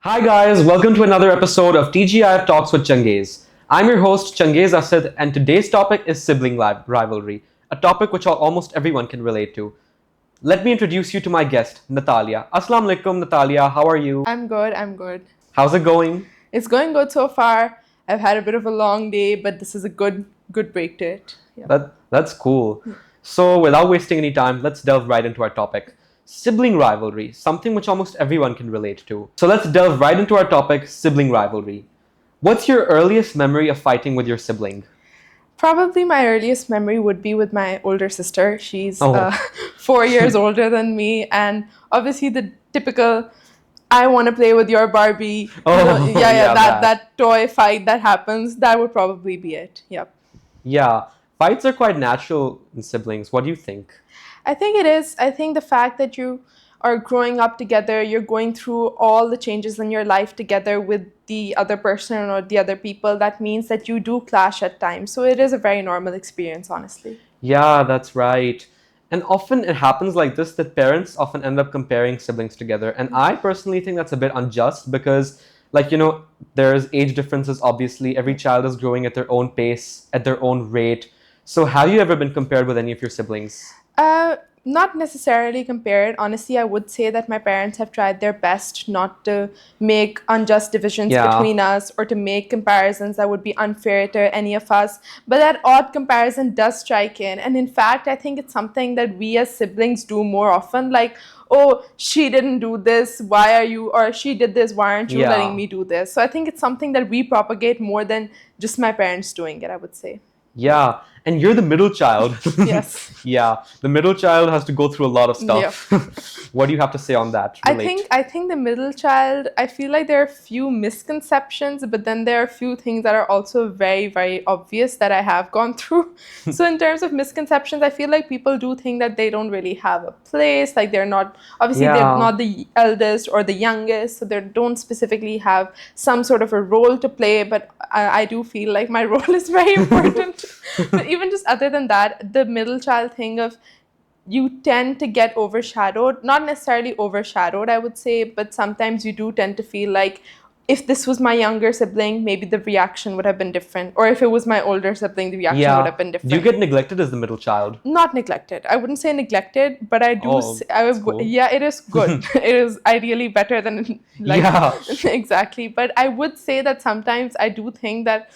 Hi guys, welcome to another episode of TGIF Talks with Changez. I'm your host Changez Asad, and today's topic is sibling rivalry, a topic which almost everyone can relate to. Let me introduce you to my guest, Natalia. Assalamu alaikum, Natalia. How are you? I'm good. How's it going? It's going good so far. I've had a bit of a long day, but this is a good break to it. Yeah. That's cool. So, without wasting any time, let's delve right into our topic. Sibling rivalry, something which almost everyone can relate to. So, let's delve right into our topic, sibling rivalry. What's your earliest memory of fighting with your sibling? Probably my earliest memory would be with my older sister. She's Oh. 4 years older than me, and obviously the typical I want to play with your Barbie. Oh, yeah, that toy fight that happens. That would probably be it. Yep. Yeah, fights are quite natural in siblings. What do you think? I think it is. I think the fact that you are growing up together, you're going through all the changes in your life together with the other person or the other people, that means that you do clash at times. So it is a very normal experience, honestly. Yeah, that's right. And often it happens like this that parents often end up comparing siblings together. And I personally think that's a bit unjust because, there's age differences, obviously. Every child is growing at their own pace, at their own rate. So, have you ever been compared with any of your siblings? Not necessarily compared. Honestly, I would say that my parents have tried their best not to make unjust divisions Yeah. between us or to make comparisons that would be unfair to any of us. But that odd comparison does strike in. And in fact, I think it's something that we as siblings do more often. Like, oh, she didn't do this, why are you, or she did this, why aren't you Yeah. letting me do this? So I think it's something that we propagate more than just my parents doing it, I would say. Yeah, and you're the middle child. Yes. Yeah, the middle child has to go through a lot of stuff. What do you have to say on that? Relate. I think the middle child, I feel like there are a few misconceptions, but then there are a few things that are also very, very obvious that I have gone through. So in terms of misconceptions, I feel like people do think that they don't really have a place, like they're not, obviously Yeah. they're not the eldest or the youngest, so they don't specifically have some sort of a role to play, but I do feel like my role is very important. But even just other than that, the middle child thing of you tend to get overshadowed, not necessarily overshadowed, I would say, but sometimes you do tend to feel like if this was my younger sibling, maybe the reaction would have been different. Or if it was my older sibling, the reaction would Yeah. have been different. Do you get neglected as the middle child? Not neglected. I wouldn't say neglected, but I do. Oh, that's cool. Yeah, it is good. It is ideally better than Yeah. exactly. But I would say that sometimes I do think that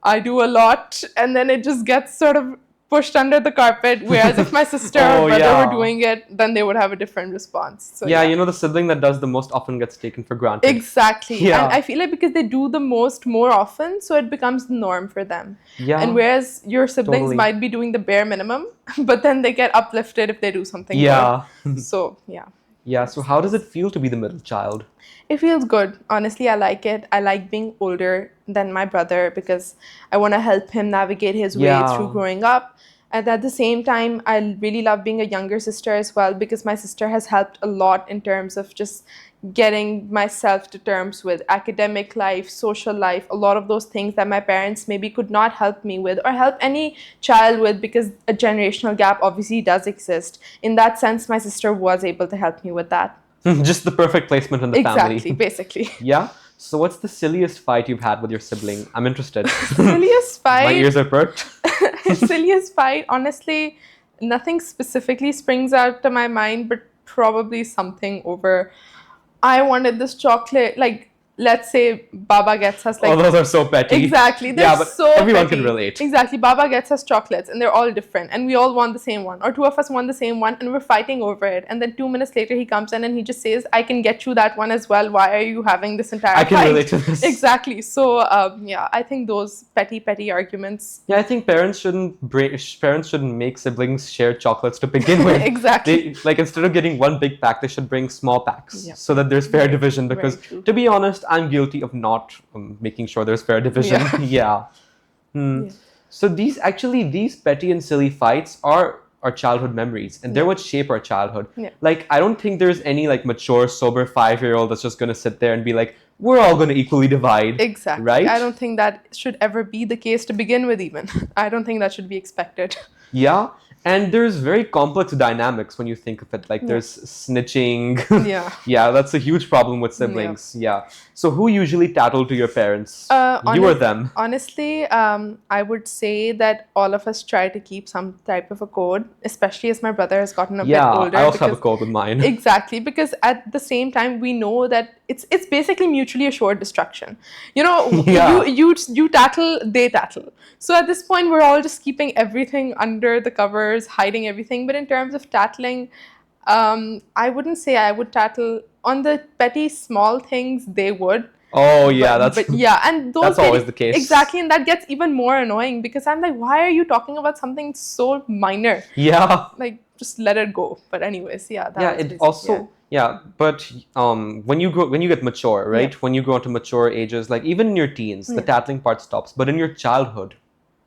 I do a lot, and then it just gets sort of pushed under the carpet. Whereas if my sister Oh, or brother yeah. were doing it, then they would have a different response. So Yeah, the sibling that does the most often gets taken for granted. exactly. Yeah. And I feel like because they do the most more often, so it becomes the norm for them. Yeah. And whereas your siblings Totally. might be doing the bare minimum, but then they get uplifted if they do something Yeah. good. So yeah. Yeah, so how does it feel to be the middle child? It feels good. Honestly, I like it. I like being older than my brother because I want to help him navigate his way Yeah. through growing up. And at the same time, I really love being a younger sister as well because my sister has helped a lot in terms of just getting myself to terms with academic life, social life, a lot of those things that my parents maybe could not help me with or help any child with because a generational gap obviously does exist. In that sense, my sister was able to help me with that. Just the perfect placement in the family. Exactly, basically. Yeah? So what's the silliest fight you've had with your sibling? I'm interested. Silliest fight. My ears are perked. Silliest fight, honestly, nothing specifically springs out to my mind, but probably something over. I wanted this chocolate, like, let's say Baba gets us, like, Oh, those are so petty. exactly. They're Yeah, but so everyone petty. can relate. Exactly. Baba gets us chocolates and they're all different and we all want the same one or two of us want the same one and we're fighting over it. And then 2 minutes later he comes in and he just says, I can get you that one as well. Why are you having this entire I can fight? relate to this. Exactly. So yeah, I think those petty arguments. Yeah, I think parents shouldn't make siblings share chocolates to begin with. Exactly. Like instead of getting one big pack, they should bring small packs Yeah. so that there's fair division. Because true. to be honest, I'm guilty of not making sure there's fair division. Yeah. Yeah. So these petty and silly fights are our childhood memories, and they're what shape our childhood. Yeah. Like I don't think there's any like mature, sober 5-year-old that's just gonna sit there and be like, we're all gonna equally divide. Exactly. Right? I don't think that should ever be the case to begin with even. I don't think that should be expected. Yeah. And there's very complex dynamics when you think of it. Like Yeah. there's snitching. Yeah. Yeah, that's a huge problem with siblings. Yeah. So who usually tattle to your parents? You or them? Honestly, I would say that all of us try to keep some type of a code, especially as my brother has gotten a bit Yeah, older. I also have a because- code with mine. Exactly, because at the same time we know that it's basically mutually assured destruction. You know, Yeah. you tattle, they tattle. So at this point, we're all just keeping everything under the covers, hiding everything. But in terms of tattling, I wouldn't say I would tattle on the petty small things. They would. Oh yeah, But yeah, and those that's always the case. exactly, and that gets even more annoying because I'm like, why are you talking about something so minor? Yeah. Like, just let it go. But anyways, yeah, that Yeah, was it basically- also yeah, but when you get mature, right? Yeah. When you grow into mature ages, like even in your teens, the Yeah. tattling part stops. But in your childhood,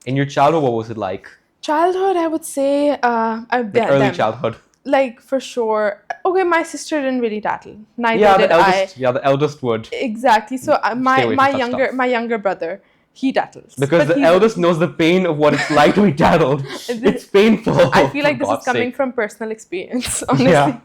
what was it like? Childhood, I would say, Like early childhood. like for sure. Okay, my sister didn't really tattle. Neither Yeah, did the eldest. Yeah, the eldest would. Exactly. So Stay my away my from such younger stuff. my younger brother, he tattles Because But the he's- eldest knows the pain of what it's like to be tattled. It's painful. I feel like for this is God's coming sake. from personal experience, honestly, Yeah.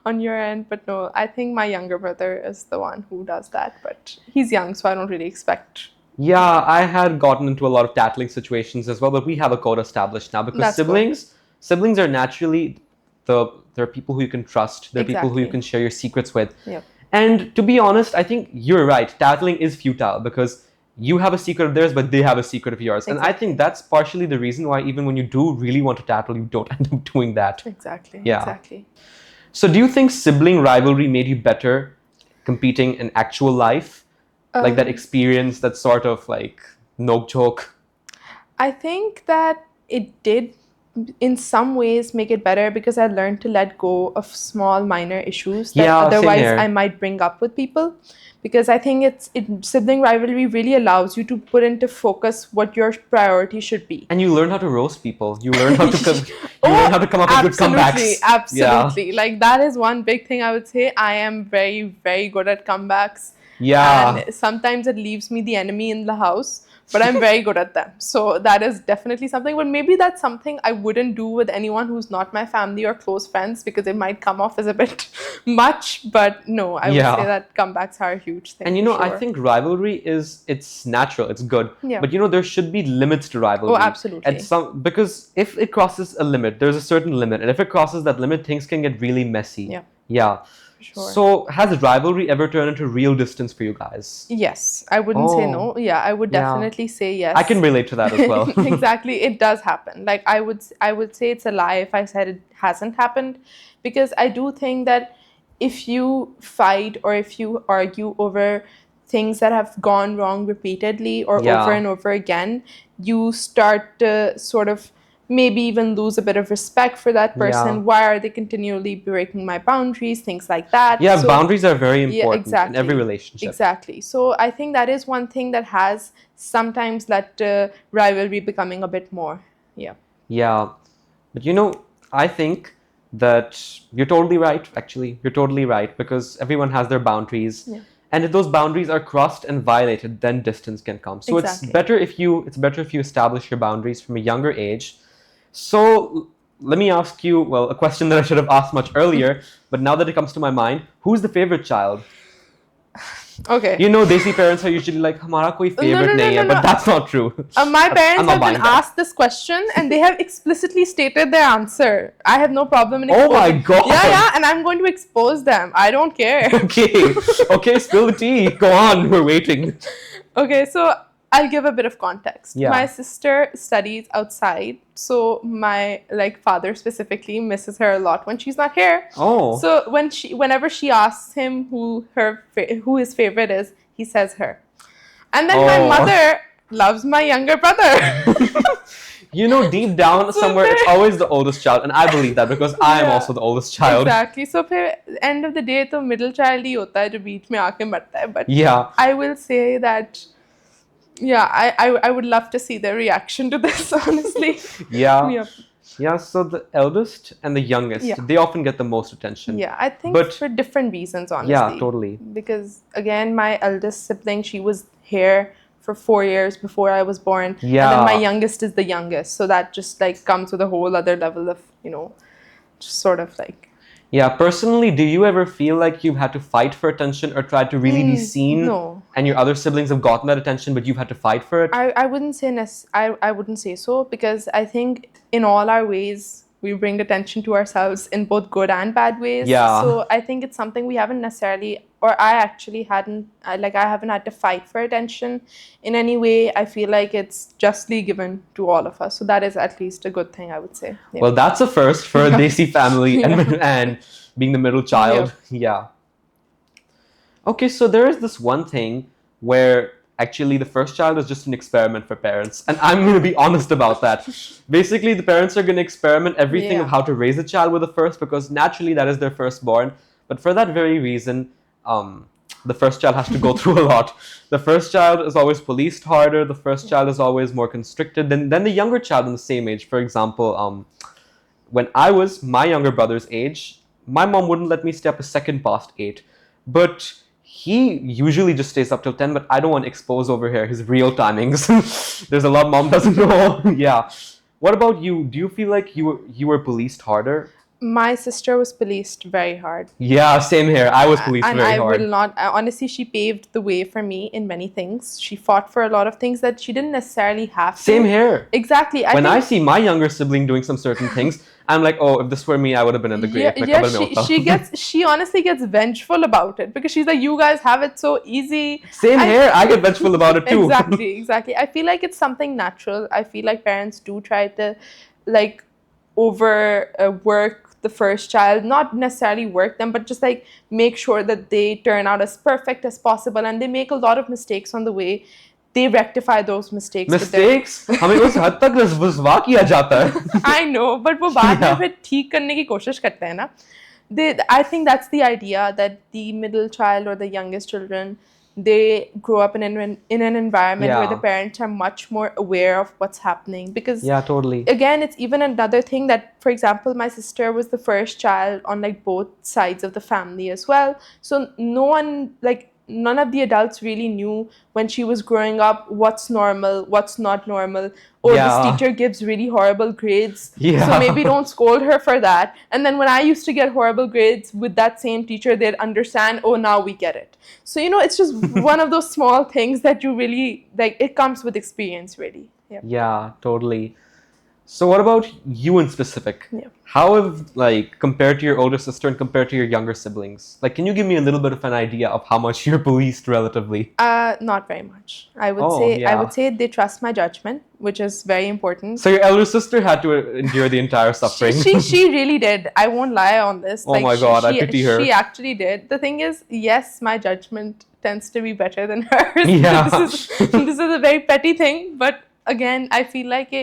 on your end. But no, I think my younger brother is the one who does that. But he's young, so I don't really expect. Yeah, I had gotten into a lot of tattling situations as well, but we have a code established now because That's good. siblings are naturally they're people who you can trust. They're people who you Exactly. can share your secrets with. Yep. And to be honest, I think you're right. Tattling is futile because you have a secret of theirs, but they have a secret of yours. And I Exactly. think that's partially the reason why even when you do really want to tattle, you don't end up doing that. Exactly. Yeah. Exactly. So do you think sibling rivalry made you better competing in actual life? Like that experience, that sort of like no joke. I think that it did in some ways make it better because I learned to let go of small minor issues that Yeah, same otherwise here. I might bring up with people, because I think sibling rivalry really allows you to put into focus what your priority should be. And you learn how to roast people. You learn how to learn how to come up with good comebacks. Absolutely. Like that is one big thing I would say. I am very, very good at comebacks. Yeah. And sometimes it leaves me the enemy in the house, but I'm very good at them. So that is definitely something. But maybe that's something I wouldn't do with anyone who's not my family or close friends because it might come off as a bit much. But no, I would say that comebacks are a huge thing. And you for know, I sure. think rivalry it's natural, it's good. Yeah. But you know, there should be limits to rivalry. Oh, absolutely. Because if it crosses a limit, there's a certain limit. And if it crosses that limit, things can get really messy. Yeah. Yeah. Sure. So has rivalry ever turned into real distance for you guys? Yes, I wouldn't say no. Yeah, I would definitely say yes. I can relate to that as well. Exactly, it does happen. Like I would say it's a lie if I said it hasn't happened, because I do think that if you fight or if you argue over things that have gone wrong repeatedly or over and over again, you start to sort of maybe even lose a bit of respect for that person. Yeah. Why are they continually breaking my boundaries? Things like that. Yeah, So- boundaries are very Yeah, important in exactly. every relationship. Exactly. So I think that is one thing that has sometimes led to rivalry becoming a bit more. Yeah. Yeah. But you know, I think that you're totally right, actually. You're totally right, because everyone has their boundaries. Yeah. And if those boundaries are crossed and violated, then distance can come. So Exactly. it's better if you establish your boundaries from a younger age. So let me ask you, well, a question that I should have asked much earlier, but now that it comes to my mind, who's the favorite child? Okay. You know, desi parents are usually like, "Hamara koi favorite nahi hai," but that's not true. My parents I'm not have been buying that. asked this question and they have explicitly stated their answer. I have no problem in Oh my exposing. God. Yeah, and I'm going to expose them. I don't care. Okay, spill the tea. Go on, we're waiting. Okay, so I'll give a bit of context. Yeah. My sister studies outside, so my father specifically misses her a lot when she's not here. Oh. So whenever she asks him who his favorite is, he says her. And then my Oh. mother loves my younger brother. You know, deep down somewhere, it's always the oldest child, and I believe that because I am Yeah. also the oldest child. Exactly. So फिर end of the day तो middle child ही होता है जो बीच में आके मरता है. But Yeah. I will say that, yeah, I would love to see their reaction to this, honestly. Yeah. Yep. Yeah, so the eldest and the youngest, Yeah. they often get the most attention. Yeah, I think But- for different reasons, honestly. Yeah, totally. Because again, my eldest sibling, she was here for 4 years before I was born. Yeah. And then my youngest is the youngest. So that just like comes with a whole other level of, just sort of like. Yeah, personally, do you ever feel like you've had to fight for attention or try to really be seen? No. And your other siblings have gotten that attention, but you've had to fight for it? I wouldn't say I wouldn't say so, because I think in all our ways we bring attention to ourselves in both good and bad ways. Yeah. So I think it's something we haven't necessarily, or I actually haven't, I haven't had to fight for attention in any way. I feel like it's justly given to all of us. So that is at least a good thing, I would say. Yeah. Well, that's a first for a desi family and being the middle child. Yeah. Okay, so there is this one thing where actually the first child is just an experiment for parents. And I'm going to be honest about that. Basically, the parents are going to experiment everything of how to raise a child with the first, because naturally that is their firstborn. But for that very reason, the first child has to go through a lot. The first child is always policed harder. The first child is always more constricted than the younger child in the same age. For example, when I was my younger brother's age, my mom wouldn't let me stay up a second past 8. But he usually just stays up till 10, but I don't want to expose over here his real timings. There's a lot mom doesn't know. Yeah. What about you? Do you feel like you were policed harder? My sister was policed very hard. Yeah, same here. I was policed and very I hard. will not. Honestly, she paved the way for me in many things. She fought for a lot of things that she didn't necessarily have to. Same here. Exactly. When I see my younger sibling doing some certain things, I'm like, oh, if this were me, I would have been in the grave. She honestly gets vengeful about it, because she's like, you guys have it so easy. Same here. I get vengeful about it too. Exactly. I feel like it's something natural. I feel like parents do try to like work the first child, not necessarily work them, but just like make sure that they turn out as perfect as possible, and they make a lot of mistakes on the way. They rectify those mistakes. हमें उस हद तक रुस्वा किया जाता है. I know, but वो बाद में फिर ठीक करने की कोशिश करते हैं ना. I think that's the idea, that the middle child or the youngest children, they grow up in an environment where the parents are much more aware of what's happening. Because totally. Again, it's even another thing that, for example, my sister was the first child on like both sides of the family as well. So none of the adults really knew when she was growing up what's normal, what's not normal. Or this teacher gives really horrible grades, so maybe don't scold her for that. And then when I used to get horrible grades with that same teacher, they'd understand, oh, now we get it. So, it's just one of those small things that you really, like, it comes with experience, really. Yeah, totally. So what about you in specific? Yeah. How have, like, compared to your older sister and compared to your younger siblings? Like, can you give me a little bit of an idea of how much you're policed relatively? Not very much. I would say they trust my judgment, which is very important. So your elder sister had to endure the entire suffering. She really did. I won't lie on this. Oh my God, I pity her. She actually did. The thing is, yes, my judgment tends to be better than hers. Yeah. This is a very petty thing, but again, I feel like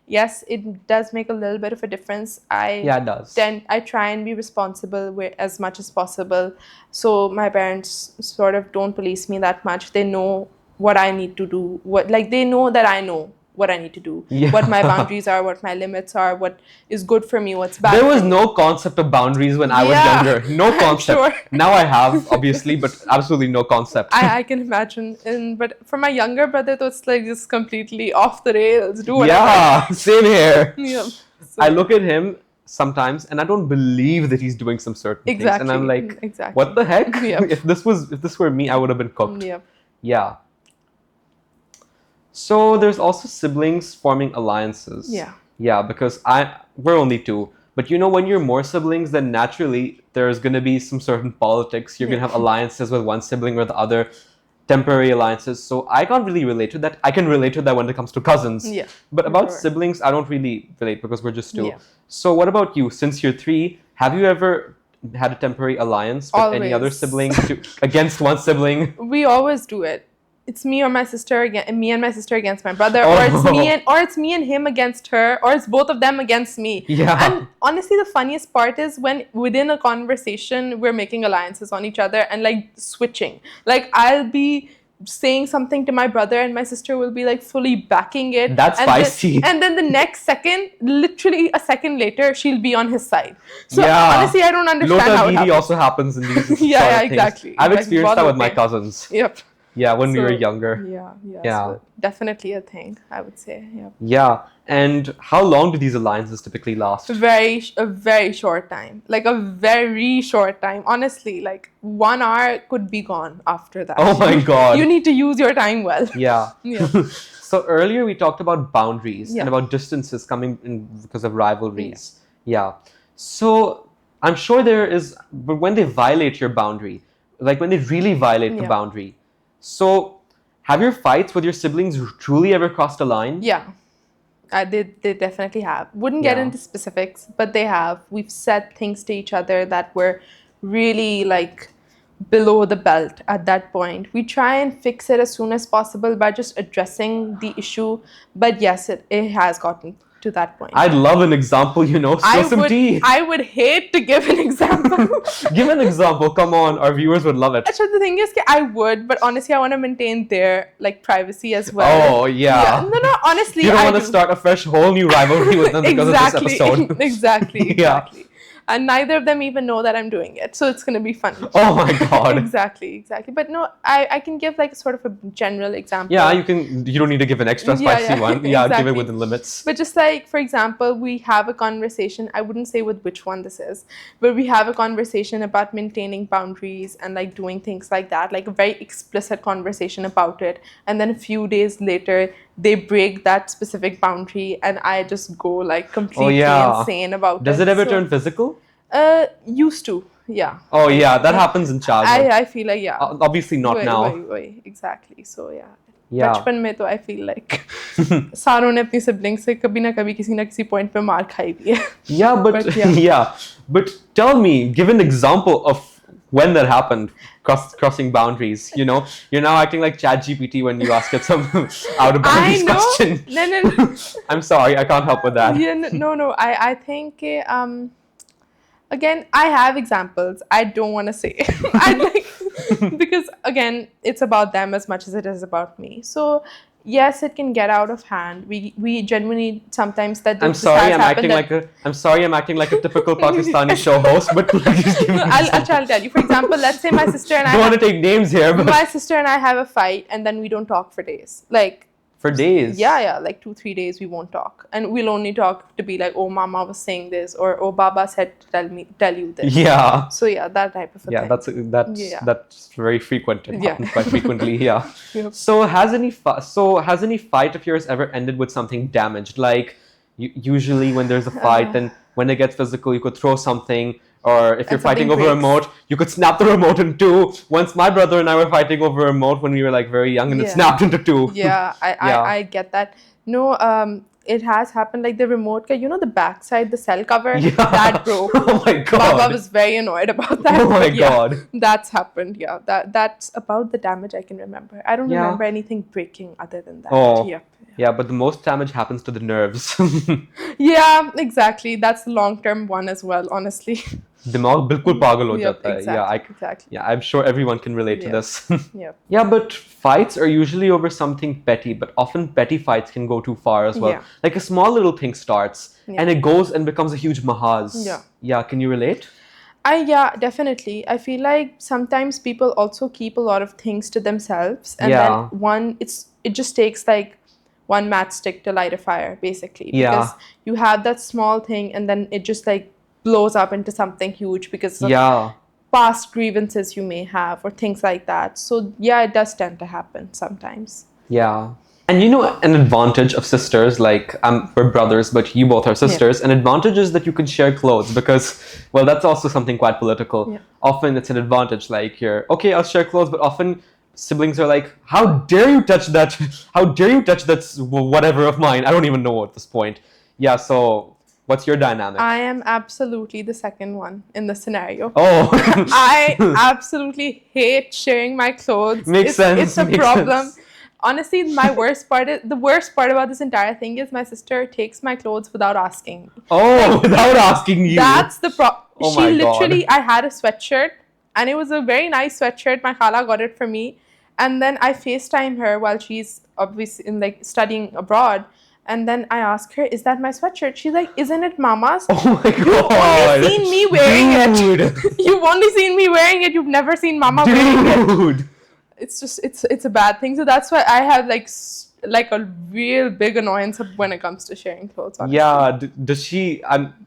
yes, it does make a little bit of a difference. It does. I try and be responsible as much as possible. So my parents sort of don't police me that much. They know what I need to do. They know that I know what I need to do. Yeah. What my boundaries are, what my limits are, what is good for me, what's bad. There was no concept of boundaries when I was younger. No concept. Sure. Now I have, obviously, but absolutely no concept. I can imagine. But for my younger brother, though, it's like just completely off the rails. Do whatever. Yeah, same here. Yeah. So, I look at him sometimes and I don't believe that he's doing some certain things. And I'm like, what the heck? Yeah. If this were me, I would have been cooked. Yeah. Yeah. So there's also siblings forming alliances. Yeah. Yeah, because we're only 2. But when you're more siblings, then naturally there's going to be some certain politics. You're going to have alliances with one sibling or the other, temporary alliances. So I can't really relate to that. I can relate to that when it comes to cousins. Yeah. But about siblings, I don't really relate because we're just 2. Yeah. So what about you? Since you're 3, have you ever had a temporary alliance with any other sibling against one sibling? We always do it. It's me and my sister against my brother, Oh. or it's me and him against her, or it's both of them against me. Yeah. And honestly, the funniest part is when within a conversation we're making alliances on each other and like switching. Like I'll be saying something to my brother and my sister will be like fully backing it. That's feisty. And then the next second, literally a second later, she'll be on his side. So honestly, I don't understand how it happens. also happens in these Yeah, sort of exactly. things. I've experienced that with my cousins. Yep. Yeah, when we were So, younger. yeah. Yeah. So definitely a thing, I would say. Yeah. Yeah. And how long do these alliances typically last? A very short time. Like a very short time. Honestly, like 1 hour could be gone after that. Oh my God. You need to use your time well. Yeah. Yeah. So earlier we talked about boundaries Yeah. and about distances coming in because of rivalries. Yeah. So I'm sure there is, but when they violate your boundary, like when they really violate the Yeah. boundary. So have your fights with your siblings truly ever crossed a line? Yeah. They definitely have. Wouldn't get Yeah. into specifics, but they have. We've said things to each other that were really like below the belt at that point. We try and fix it as soon as possible by just addressing the issue. But yes, it has gotten to that point. I'd love an example, spill some tea. I would hate to give an example. Give an example. Come on, our viewers would love it. Actually, the thing is, I would, but honestly, I want to maintain their like privacy as well. Oh, yeah. No, honestly, You don't I want to do. start a fresh whole new rivalry with them because of this episode. Exactly. Yeah. And neither of them even know that I'm doing it, so it's gonna be fun. Oh my God. Exactly. But no, I can give like sort of a general example. Yeah, you can. You don't need to give an extra spicy one. Yeah, give it exactly. within limits. But just like, for example, we have a conversation, I wouldn't say with which one this is, but we have a conversation about maintaining boundaries and like doing things like that, like a very explicit conversation about it. And then a few days later, they break that specific boundary and I just go like completely insane about it. Does it ever turn physical? Used to, yeah. Oh yeah, that happens in childhood. I feel like, yeah. Obviously not now. Exactly. So yeah. Yeah. बचपन में तो I feel like सारों ने अपनी siblings से कभी ना कभी किसी ना किसी point पे मार खाई भी है. Yeah, but yeah. But tell me, give an example of when that happened, crossing boundaries. You're now acting like ChatGPT when you ask it some out of boundaries question. No. I'm sorry, I can't help with that. Yeah, no. I think again, I have examples. I don't want to say because again, it's about them as much as it is about me. So yes, it can get out of hand. We genuinely sometimes that. I'm sorry, I'm acting like a typical Pakistani show host, but I'll tell you. For example, let's say my sister and I don't want to take names here, but my sister and I have a fight, and then we don't talk for days. Like. For days? Yeah, like 2-3 days we won't talk. And we'll only talk to be like, oh, mama was saying this, or oh, baba said to tell you this. Yeah. So yeah, that type of a thing. That's very frequent. It happens quite frequently, yeah. Yep. So has any fight of yours ever ended with something damaged? Like usually when there's a fight, then when it gets physical, you could throw something. Or if you're fighting over a remote, you could snap the remote in two. Once my brother and I were fighting over a remote when we were like very young, and it snapped into two. Yeah, I get that. No, it has happened. Like the remote, the backside, the cell cover, that broke. Oh my God. Baba was very annoyed about that. Oh my God. That's happened. Yeah, that's about the damage I can remember. I don't remember anything breaking other than that. Oh. Yep. Yeah, but the most damage happens to the nerves. Yeah, exactly. That's the long-term one as well, honestly. दिमाग बिल्कुल पागल हो जाता है. Exactly. Yeah, I'm sure everyone can relate to this. Yep. Yeah, but fights are usually over something petty, but often petty fights can go too far as well. Yeah. Like a small little thing starts and it goes and becomes a huge mahaz. Yeah. Yeah, can you relate? Yeah, definitely. I feel like sometimes people also keep a lot of things to themselves, and then it just takes like one matchstick to light a fire, basically. Because you have that small thing, and then it just like blows up into something huge because of past grievances you may have or things like that. So yeah, it does tend to happen sometimes. Yeah. And an advantage of sisters, like we're brothers, but you both are sisters. An advantage is that you can share clothes because, well, that's also something quite political. Yeah. Often it's an advantage, like okay, I'll share clothes, but often siblings are like, how dare you touch that? How dare you touch that whatever of mine? I don't even know at this point. Yeah, so what's your dynamic? I am absolutely the second one in the scenario. Oh. I absolutely hate sharing my clothes. Makes sense. It's a problem. Honestly, the worst part about this entire thing is my sister takes my clothes without asking me. Oh, without asking you. That's the problem. Oh she literally, God. I had a sweatshirt and it was a very nice sweatshirt. My khala got it for me. And then I FaceTime her while she's obviously studying abroad. And then I ask her, is that my sweatshirt? She's like, isn't it mama's? Oh my God. You've only seen me wearing it. You've only seen me wearing it. You've never seen mama wearing it. Dude. it's a bad thing. So that's why I have like a real big annoyance when it comes to sharing clothes. Honestly. Yeah, does she?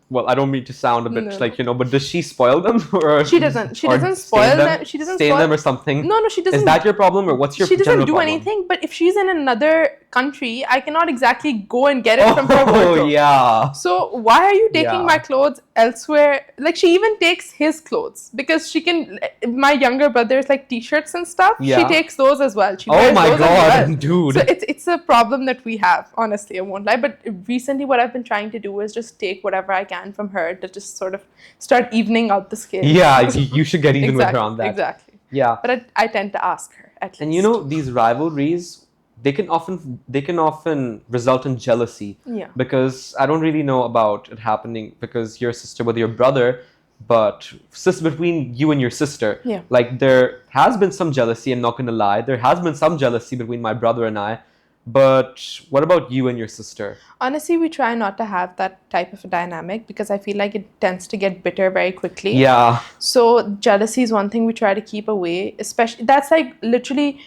Well, I don't mean to sound a bit No. but does she spoil them or She doesn't. She or doesn't stain spoil them. She doesn't stain spoil them or something? No, she doesn't. Is that your problem or what's your She doesn't general do problem? anything. But if she's in another country, I cannot exactly go and get it from her Oh wardrobe. yeah. So why are you taking my clothes elsewhere? Like she even takes his clothes because she can. My younger brother's like t-shirts and stuff. Yeah. She takes those as well. She Oh wears my those god, as well. dude. So it's a problem that we have. Honestly, I won't lie. But recently, what I've been trying to do is just take whatever I can from her to just sort of start evening out the scales. Yeah, you should get even with her on that. Exactly. Yeah. But I tend to ask her at least. And you know, these rivalries, they can often result in jealousy. Yeah. Because I don't really know about it happening because your sister with your brother, but between you and your sister. Yeah. Like there has been some jealousy, I'm not gonna lie. There has been some jealousy between my brother and I. But what about you and your sister? Honestly, we try not to have that type of a dynamic because I feel like it tends to get bitter very quickly. Yeah. So jealousy is one thing we try to keep away. Especially that's like literally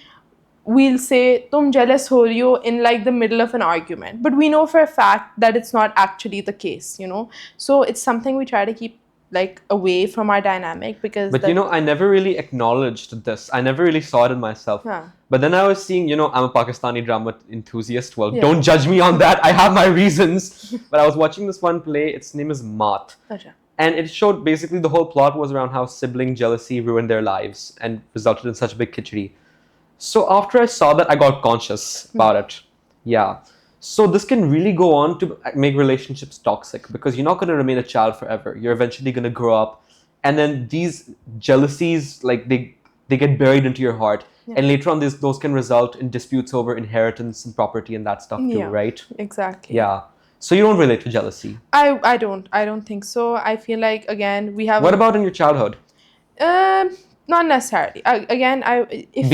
we'll say tum jealous ho rahi ho in like the middle of an argument, but we know for a fact that it's not actually the case, you know. So it's something we try to keep like away from our dynamic because. But you know, I never really acknowledged this. I never really saw it in myself. Huh. But then I was seeing, you know, I'm a Pakistani drama enthusiast. Well, Yeah. don't judge me on that. I have my reasons. But I was watching this one play. Its name is Maat. Acha. And it showed basically the whole plot was around how sibling jealousy ruined their lives and resulted in such a big khichdi. So after I saw that, I got conscious about it. Yeah. So this can really go on to make relationships toxic because you're not going to remain a child forever. You're eventually going to grow up. And then these jealousies, like they get buried into your heart. Yeah. And later on, those can result in disputes over inheritance and property and that stuff too, right? Exactly. Yeah. So you don't relate to jealousy? I don't think so. I feel like, again, we have... What about in your childhood? Not necessarily.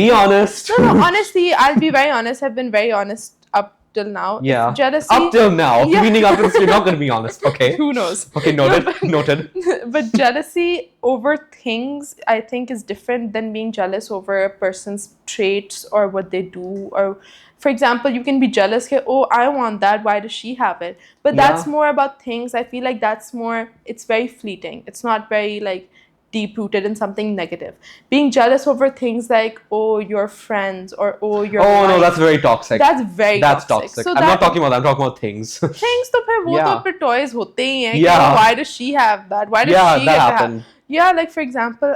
Be honest. No, honestly, I'll be very honest. I've been very honest up till now. Yeah. Jealousy. Up till now. Yeah. Meaning up till this, you're not going to be honest. Okay. Who knows? Okay, noted. Noted. But jealousy over things, I think, is different than being jealous over a person's traits or what they do. Or, for example, you can be jealous. Oh, I want that. Why does she have it? But that's more about things. I feel like that's more, it's very fleeting. It's not very like deep-rooted in something negative. Being jealous over things like, oh, your friends or oh, your wife, no, that's very toxic. That's very toxic. So I'm not talking about that. I'm talking about things. Things to phir wo to phir toys hote hi hain. Yeah. Why does she have that? Why does she get to have? Yeah, like for example,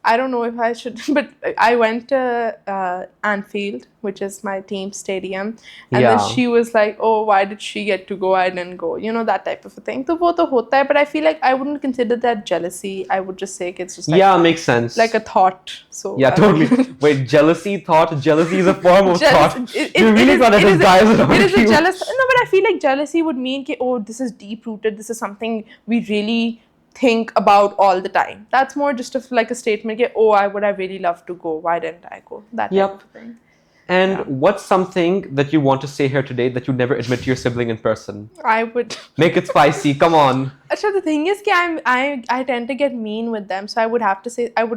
I don't know if I should, but I went to Anfield, which is my team stadium, and then she was like, "Oh, why did she get to go? I didn't go." You know, that type of a thing. So wo to hota hai, but I feel like I wouldn't consider that jealousy. I would just say it's just like, makes sense. like a thought. So yeah, totally. Wait, jealousy is a form of thought. You really got to disguise it. It is a jealous. No, but I feel like jealousy would mean that, oh, this is deep rooted. This is something we really think about all the time. That's more just like a statement. Oh, I really love to go. Why didn't I go? That type of thing. And what's something that you want to say here today that you'd never admit to your sibling in person? I would make it spicy. Come on. Achha, the thing is that I tend to get mean with them, so I would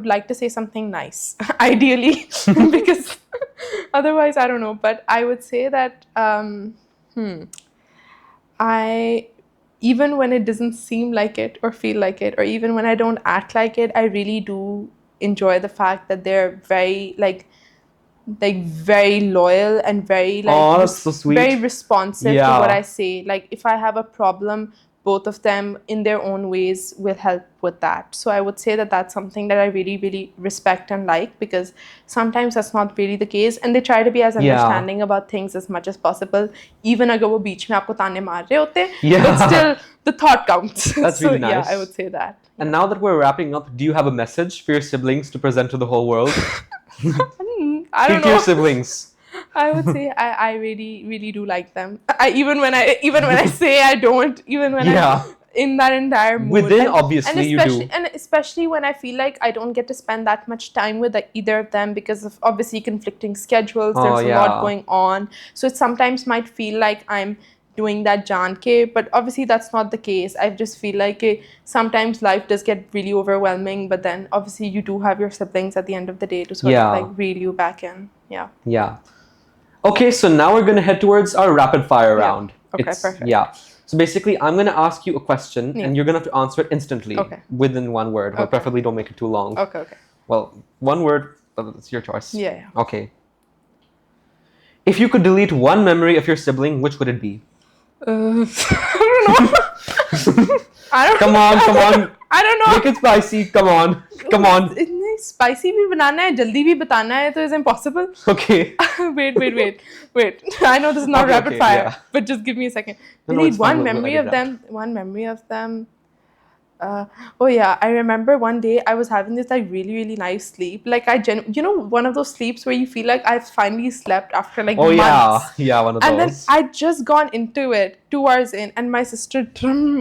like to say something nice, ideally, because otherwise I don't know. But I would say that even when it doesn't seem like it or feel like it, or even when I don't act like it, I really do enjoy the fact that they're very very loyal and very that's so sweet. Very responsive to what I say. Like if I have a problem, both of them in their own ways will help with that. So I would say that that's something that I really, really respect and like, because sometimes that's not really the case, and they try to be as understanding about things as much as possible, even agar wo beech mein aapko taane maar rahe hote, but still the thought counts. That's really nice. Yeah, I would say that. And now that we're wrapping up, do you have a message for your siblings to present to the whole world? I don't know. Your siblings. I would say I really, really do like them. Even when I say I don't, even when I'm in that entire mood. Within, obviously, you do. And especially when I feel like I don't get to spend that much time with either of them because of obviously conflicting schedules. There's a lot going on. So it sometimes might feel like I'm doing that jaan ke, but obviously that's not the case. I just feel like sometimes life does get really overwhelming, but then obviously you do have your siblings at the end of the day to sort Yeah. of like reel you back in. Yeah. Yeah. Okay, so now we're going to head towards our rapid fire Yeah. round. Okay, perfect. Yeah. So basically, I'm going to ask you a question Yeah. and you're going to have to answer it instantly Okay. within one word. But Okay. preferably don't make it too long. Okay. Well, one word, but it's your choice. Yeah. Okay. If you could delete one memory of your sibling, which would it be? I don't know. I don't Come on. I don't know. Make it spicy. Come on. इतने spicy भी बनाना है, जल्दी भी बताना है, तो is impossible. Okay. Wait. I know this is not Okay, rapid okay, fire, yeah. but just give me a second. No, Delete it's fine. one We'll memory edit of it them. One memory of them. Oh yeah, I remember one day I was having this like really nice sleep. Like you know, one of those sleeps where you feel like I've finally slept after like Oh months. yeah, one of And then those. I'd just gone into it 2 hours in, and my sister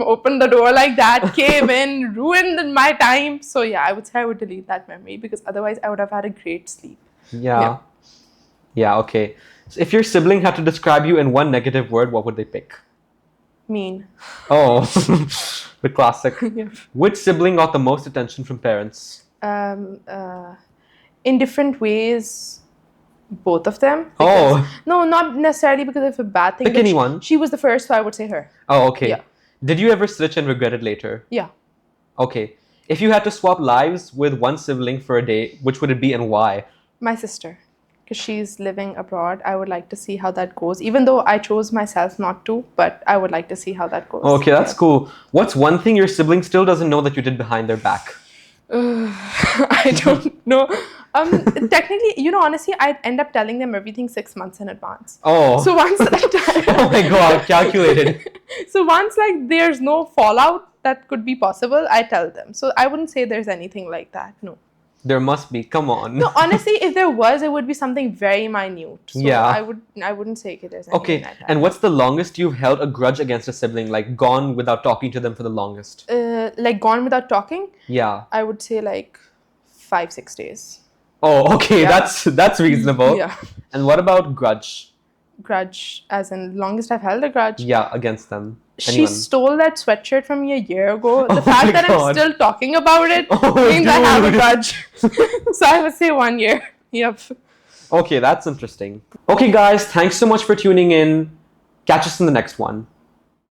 opened the door like that, came in, ruined my time. So yeah, I would say I would delete that memory because otherwise I would have had a great sleep. Yeah. Okay. So if your sibling had to describe you in one negative word, what would they pick? Mean. Oh, the classic. Yeah. Which sibling got the most attention from parents? In different ways, both of them. Oh. No, not necessarily because of a bad thing. Pick but anyone. She was the first, so I would say her. Oh, okay. Yeah. Did you ever switch and regret it later? Yeah. Okay. If you had to swap lives with one sibling for a day, which would it be and why? My sister. Because she's living abroad. I would like to see how that goes. Even though I chose myself not to, but I would like to see how that goes. Okay, that's cool. What's one thing your sibling still doesn't know that you did behind their back? I don't know. Technically, honestly, I'd end up telling them everything 6 months in advance. Oh. So once Oh my god, calculated. So once like there's no fallout that could be possible, I tell them. So I wouldn't say there's anything like that. No. There must be. Come on. No, honestly, if there was, it would be something very minute. So Yeah. I wouldn't say there's anything Okay, like that. and what's the longest you've held a grudge against a sibling, like gone without talking to them for the longest? Like gone without talking, Yeah. I would say like 5-6 days. Oh, okay, Yeah. that's reasonable. Yeah. And what about grudge? Grudge, as in longest I've held a grudge. Yeah, against them. She Anyone. stole that sweatshirt from me a year ago. Oh The fact my that God. I'm still talking about it Oh, means I have a dude. grudge. So I would say 1 year. Yep. Okay, that's interesting. Okay, guys, thanks so much for tuning in. Catch us in the next one.